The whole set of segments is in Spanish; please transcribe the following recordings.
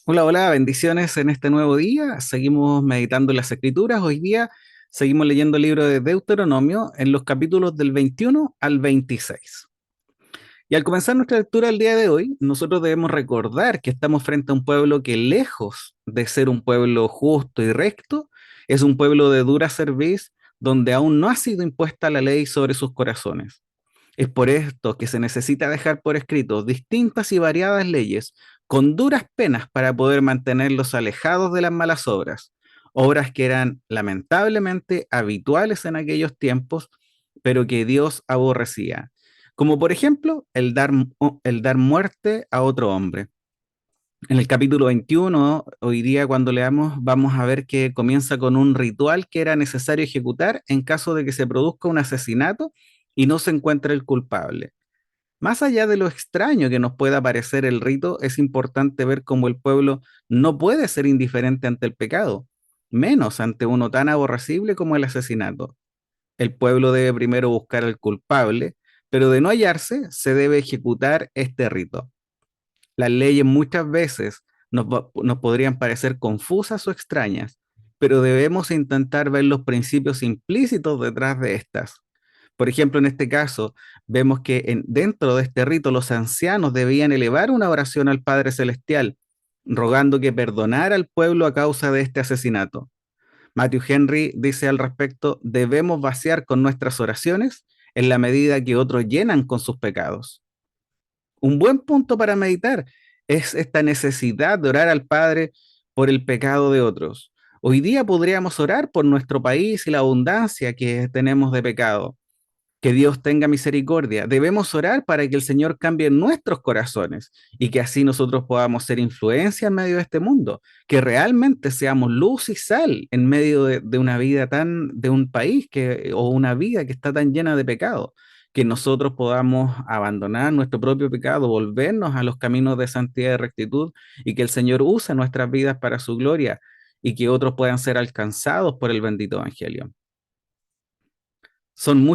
Hola, hola, bendiciones en este nuevo día. Seguimos meditando en las Escrituras. Hoy día seguimos leyendo el libro de Deuteronomio en los capítulos del 21 al 26. Y al comenzar nuestra lectura el día de hoy, nosotros debemos recordar que estamos frente a un pueblo que, lejos de ser un pueblo justo y recto, es un pueblo de dura cerviz, donde aún no ha sido impuesta la ley sobre sus corazones. Es por esto que se necesita dejar por escrito distintas y variadas leyes con duras penas para poder mantenerlos alejados de las malas obras, obras que eran lamentablemente habituales en aquellos tiempos, pero que Dios aborrecía, como por ejemplo el dar muerte a otro hombre. En el capítulo 21, hoy día cuando leamos, vamos a ver que comienza con un ritual que era necesario ejecutar en caso de que se produzca un asesinato y no se encuentre el culpable. Más allá de lo extraño que nos pueda parecer el rito, es importante ver cómo el pueblo no puede ser indiferente ante el pecado, menos ante uno tan aborrecible como el asesinato. El pueblo debe primero buscar al culpable, pero de no hallarse, se debe ejecutar este rito. Las leyes muchas veces nos podrían parecer confusas o extrañas, pero debemos intentar ver los principios implícitos detrás de estas. Por ejemplo, en este caso, vemos que dentro de este rito los ancianos debían elevar una oración al Padre Celestial, rogando que perdonara al pueblo a causa de este asesinato. Matthew Henry dice al respecto, debemos vaciar con nuestras oraciones en la medida que otros llenan con sus pecados. Un buen punto para meditar es esta necesidad de orar al Padre por el pecado de otros. Hoy día podríamos orar por nuestro país y la abundancia que tenemos de pecado. Que Dios tenga misericordia. Debemos orar para que el Señor cambie nuestros corazones y que así nosotros podamos ser influencia en medio de este mundo, que realmente seamos luz y sal en medio de una vida de un país o una vida que está tan llena de pecado, que nosotros podamos abandonar nuestro propio pecado, volvernos a los caminos de santidad y rectitud y que el Señor use nuestras vidas para su gloria y que otros puedan ser alcanzados por el bendito Evangelio. Son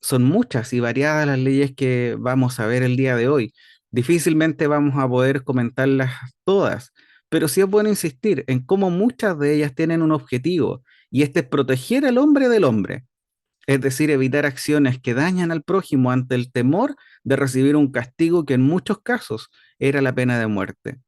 son muchas y variadas las leyes que vamos a ver el día de hoy. Difícilmente vamos a poder comentarlas todas, pero sí es bueno insistir en cómo muchas de ellas tienen un objetivo, y este es proteger al hombre del hombre, es decir, evitar acciones que dañan al prójimo ante el temor de recibir un castigo que en muchos casos era la pena de muerte.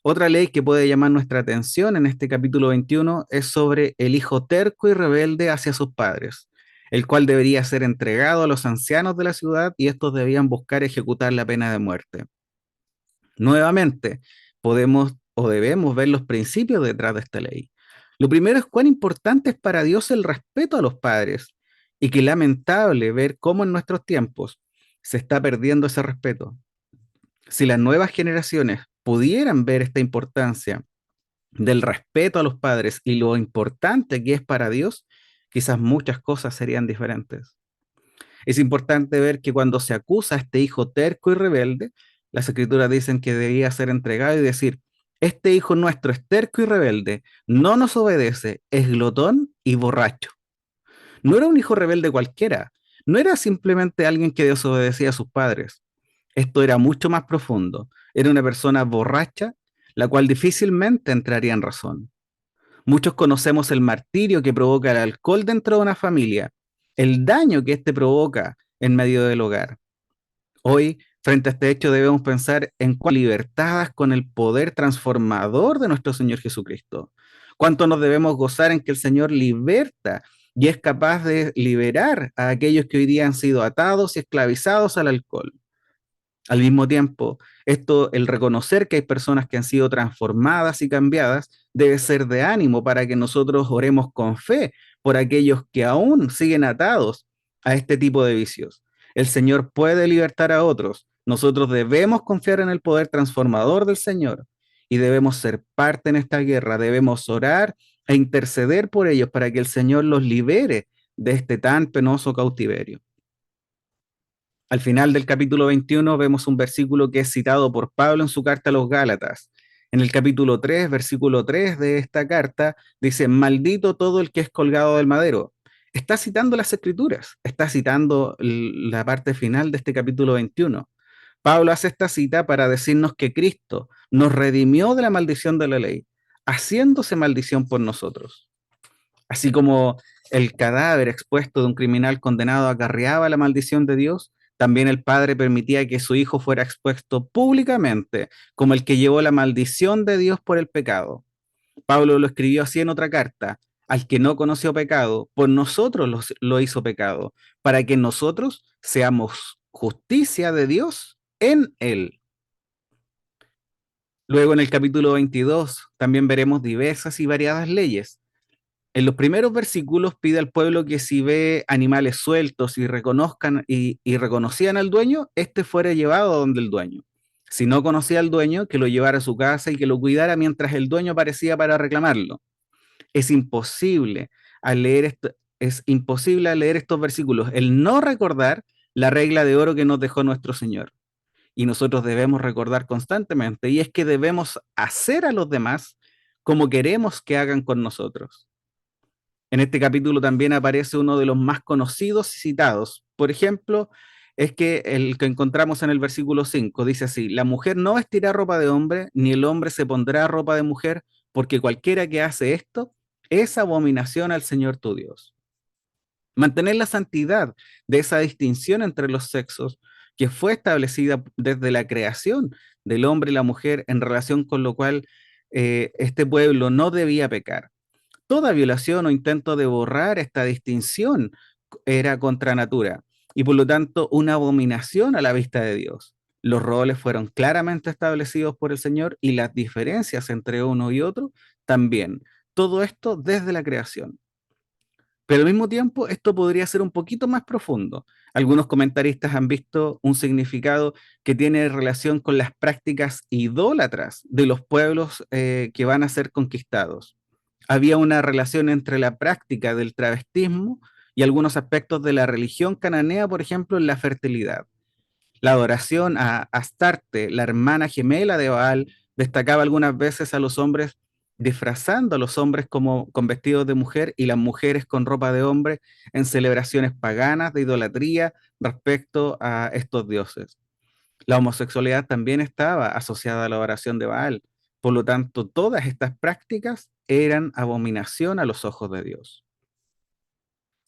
Otra ley que puede llamar nuestra atención en este capítulo 21 es sobre el hijo terco y rebelde hacia sus padres, el cual debería ser entregado a los ancianos de la ciudad y estos debían buscar ejecutar la pena de muerte. Nuevamente, podemos o debemos ver los principios detrás de esta ley. Lo primero es cuán importante es para Dios el respeto a los padres y qué lamentable ver cómo en nuestros tiempos se está perdiendo ese respeto. Si las nuevas generaciones pudieran ver esta importancia del respeto a los padres y lo importante que es para Dios, quizás muchas cosas serían diferentes. Es importante ver que cuando se acusa a este hijo terco y rebelde, las escrituras dicen que debía ser entregado y decir, este hijo nuestro es terco y rebelde, no nos obedece, es glotón y borracho. No era un hijo rebelde cualquiera, no era simplemente alguien que desobedecía a sus padres. Esto era mucho más profundo. Era una persona borracha, la cual difícilmente entraría en razón. Muchos conocemos el martirio que provoca el alcohol dentro de una familia, el daño que éste provoca en medio del hogar. Hoy, frente a este hecho, debemos pensar en cuán libertadas con el poder transformador de nuestro Señor Jesucristo. Cuánto nos debemos gozar en que el Señor liberta y es capaz de liberar a aquellos que hoy día han sido atados y esclavizados al alcohol. Al mismo tiempo, el reconocer que hay personas que han sido transformadas y cambiadas, debe ser de ánimo para que nosotros oremos con fe por aquellos que aún siguen atados a este tipo de vicios. El Señor puede libertar a otros. Nosotros debemos confiar en el poder transformador del Señor y debemos ser parte en esta guerra. Debemos orar e interceder por ellos para que el Señor los libere de este tan penoso cautiverio. Al final del capítulo 21 vemos un versículo que es citado por Pablo en su carta a los Gálatas. En el capítulo 3, versículo 3 de esta carta, dice, maldito todo el que es colgado del madero. Está citando las escrituras, está citando la parte final de este capítulo 21. Pablo hace esta cita para decirnos que Cristo nos redimió de la maldición de la ley, haciéndose maldición por nosotros. Así como el cadáver expuesto de un criminal condenado acarreaba la maldición de Dios, también el Padre permitía que su Hijo fuera expuesto públicamente como el que llevó la maldición de Dios por el pecado. Pablo lo escribió así en otra carta: al que no conoció pecado, por nosotros lo hizo pecado, para que nosotros seamos justicia de Dios en él. Luego en el capítulo 22 también veremos diversas y variadas leyes. En los primeros versículos pide al pueblo que si ve animales sueltos y reconozcan y reconocían al dueño, éste fuera llevado a donde el dueño. Si no conocía al dueño, que lo llevara a su casa y que lo cuidara mientras el dueño aparecía para reclamarlo. Es imposible al leer esto, es imposible al leer estos versículos el no recordar la regla de oro que nos dejó nuestro Señor. Y nosotros debemos recordar constantemente, y es que debemos hacer a los demás como queremos que hagan con nosotros. En este capítulo también aparece uno de los más conocidos y citados. Por ejemplo, es que el que encontramos en el versículo 5 dice así: la mujer no vestirá ropa de hombre, ni el hombre se pondrá ropa de mujer, porque cualquiera que hace esto es abominación al Señor tu Dios. Mantener la santidad de esa distinción entre los sexos que fue establecida desde la creación del hombre y la mujer, en relación con lo cual este pueblo no debía pecar. Toda violación o intento de borrar esta distinción era contra natura y por lo tanto una abominación a la vista de Dios. Los roles fueron claramente establecidos por el Señor y las diferencias entre uno y otro también. Todo esto desde la creación. Pero al mismo tiempo, esto podría ser un poquito más profundo. Algunos comentaristas han visto un significado que tiene relación con las prácticas idólatras de los pueblos que van a ser conquistados. Había una relación entre la práctica del travestismo y algunos aspectos de la religión cananea, por ejemplo, en la fertilidad. La adoración a Astarte, la hermana gemela de Baal, destacaba algunas veces a los hombres disfrazando a los hombres como con vestidos de mujer y las mujeres con ropa de hombre en celebraciones paganas de idolatría respecto a estos dioses. La homosexualidad también estaba asociada a la adoración de Baal. Por lo tanto, todas estas prácticas eran abominación a los ojos de Dios.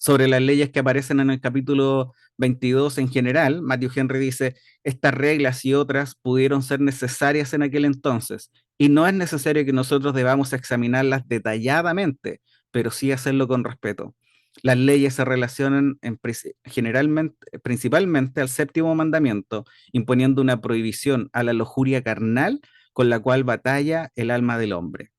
Sobre las leyes que aparecen en el capítulo 22 en general, Matthew Henry dice: estas reglas y otras pudieron ser necesarias en aquel entonces, y no es necesario que nosotros debamos examinarlas detalladamente, pero sí hacerlo con respeto. Las leyes se relacionan generalmente, principalmente al séptimo mandamiento, imponiendo una prohibición a la lujuria carnal con la cual batalla el alma del hombre.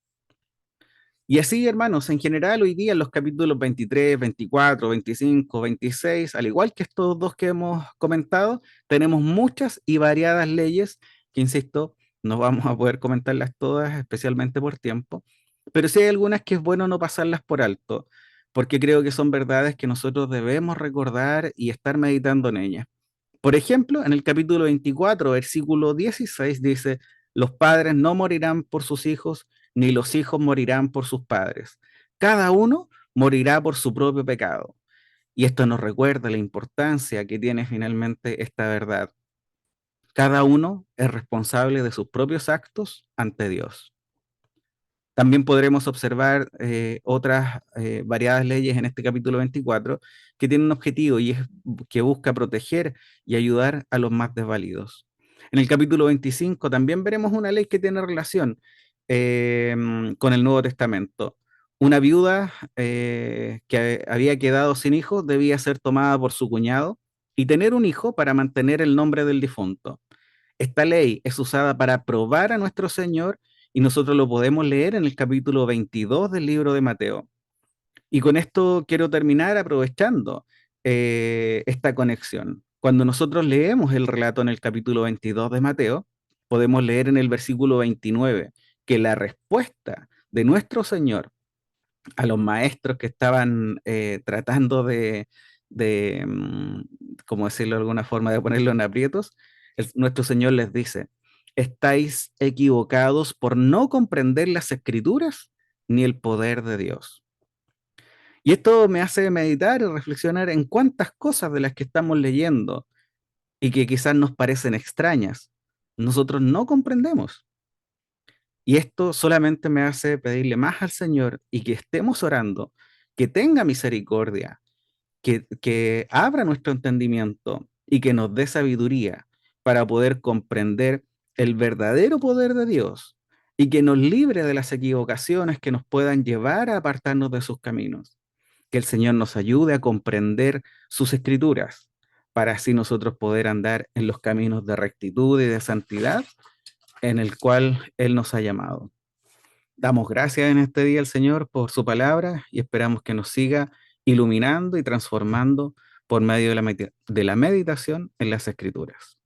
Y así, hermanos, en general hoy día en los capítulos 23, 24, 25, 26, al igual que estos dos que hemos comentado, tenemos muchas y variadas leyes que, insisto, no vamos a poder comentarlas todas, especialmente por tiempo, pero sí hay algunas que es bueno no pasarlas por alto, porque creo que son verdades que nosotros debemos recordar y estar meditando en ellas. Por ejemplo, en el capítulo 24, versículo 16 dice: los padres no morirán por sus hijos, ni los hijos morirán por sus padres. Cada uno morirá por su propio pecado. Y esto nos recuerda la importancia que tiene finalmente esta verdad. Cada uno es responsable de sus propios actos ante Dios. También podremos observar otras variadas leyes en este capítulo 24 que tienen un objetivo, y es que busca proteger y ayudar a los más desvalidos. En el capítulo 25 también veremos una ley que tiene relación con el Nuevo Testamento. Una viuda que había quedado sin hijos debía ser tomada por su cuñado y tener un hijo para mantener el nombre del difunto. Esta ley es usada para probar a nuestro Señor, y nosotros lo podemos leer en el capítulo 22 del libro de Mateo. Y con esto quiero terminar aprovechando esta conexión. Cuando nosotros leemos el relato en el capítulo 22 de Mateo, podemos leer en el versículo 29 que la respuesta de nuestro Señor a los maestros que estaban tratando de, ¿cómo decirlo de alguna forma, de ponerlo en aprietos? Nuestro Señor les dice: estáis equivocados por no comprender las escrituras ni el poder de Dios. Y esto me hace meditar y reflexionar en cuántas cosas de las que estamos leyendo y que quizás nos parecen extrañas, nosotros no comprendemos. Y esto solamente me hace pedirle más al Señor y que estemos orando, que tenga misericordia, que abra nuestro entendimiento y que nos dé sabiduría para poder comprender el verdadero poder de Dios y que nos libre de las equivocaciones que nos puedan llevar a apartarnos de sus caminos. Que el Señor nos ayude a comprender sus escrituras para así nosotros poder andar en los caminos de rectitud y de santidad en el cual Él nos ha llamado. Damos gracias en este día al Señor por su palabra y esperamos que nos siga iluminando y transformando por medio de la meditación en las Escrituras.